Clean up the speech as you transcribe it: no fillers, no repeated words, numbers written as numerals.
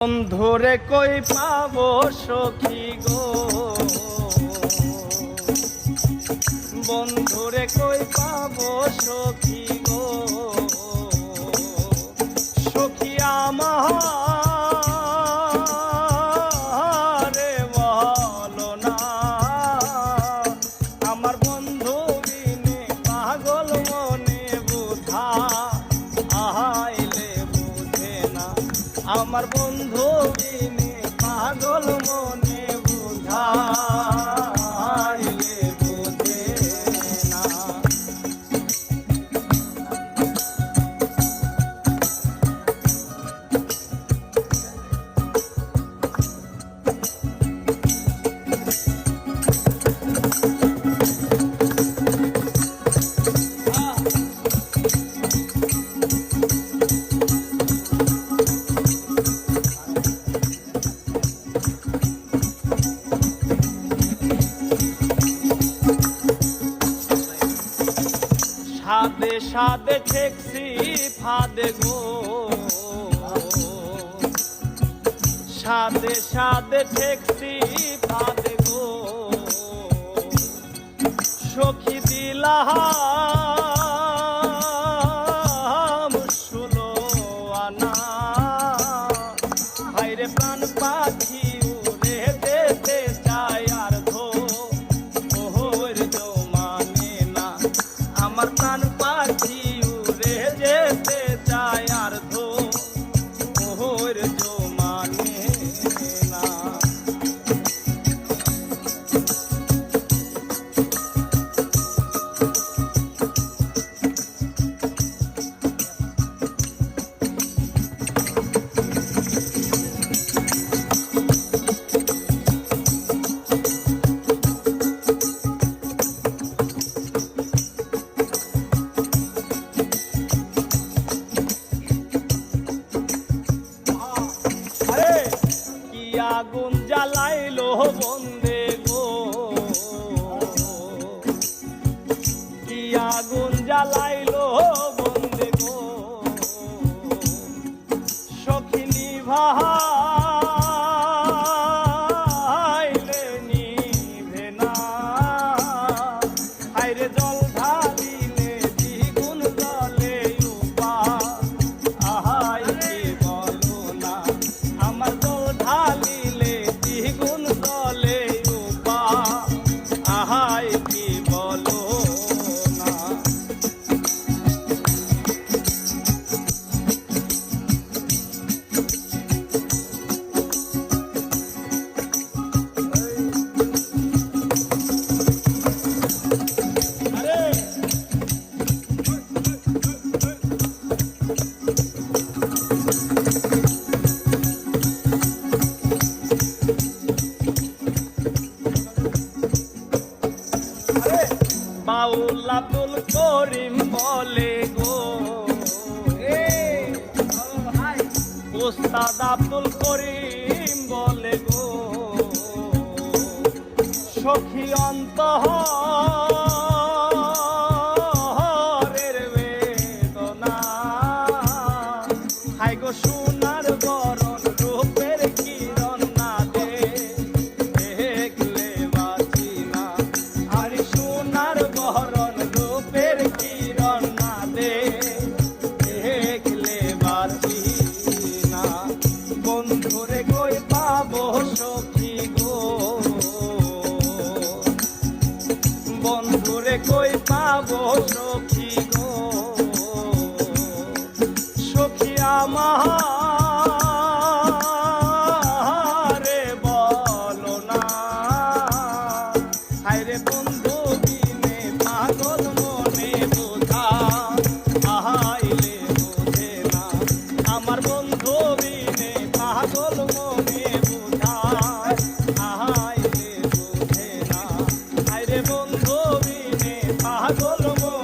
বন্ধুরে কই পাবো সখী গো, বন্ধুরে কই পাবো সখী গো, সখী আমারে বলো না, আমার বন্ধু বিনে পাগল মনে বুঝা আইলে বুঝে না, আমার বন্ধু বিনে পাগল মনে বুঝাইলে বুঝে না। সাদে সাদে ঠেকছি ফাদে গো, সাদে সাদে ঠেকছি ফাদে গো, সখী দিলাম ষোলো আনা, ভাইরে প্রাণ পাখি উড়ে যেতে চায় আর ধো ওর জমানে না, আমার প্রাণ পাখি উড়ে যেতে চায় আর ধো ওর জমানে না। আগুন জ্বালাইলো বন্দে গো, কি আগুন জ্বালাইলো বন্দে গো, সখী নিভাইলে নিভে না, হায়রে জল ঢালিলে দ্বিগুণ জলে উপা আহাই কি বলো না, আমার জল ঢালিলে দ্বিগুণ জলে উপা আহাই কি বলো না। বাউল আব্দুল করিম বলে গো, উস্তাদ আব্দুল করিম বলে গো, সখী অন্তরের বেদনা, হাই গো সোনার বরণ রূপের কিরণ না দে দেখলে বাঁচি না, আরে সোনার বরণ রূপের কিরণ না দে দেখলে বাঁচি না, বন্ধুরে কই পাবো সখী গো, বন্ধুরে কই পাবো সখী গো, সখী আমারে বলো না, হায়রে বন্ধু বিনে পাগল মনে বুঝা আহাইলে বুঝে না, আমার বন্ধু বিনে পাগল মনে বুঝা আহাইলে বুঝে না, হায়রে বন্ধু বিনে পাগল মনে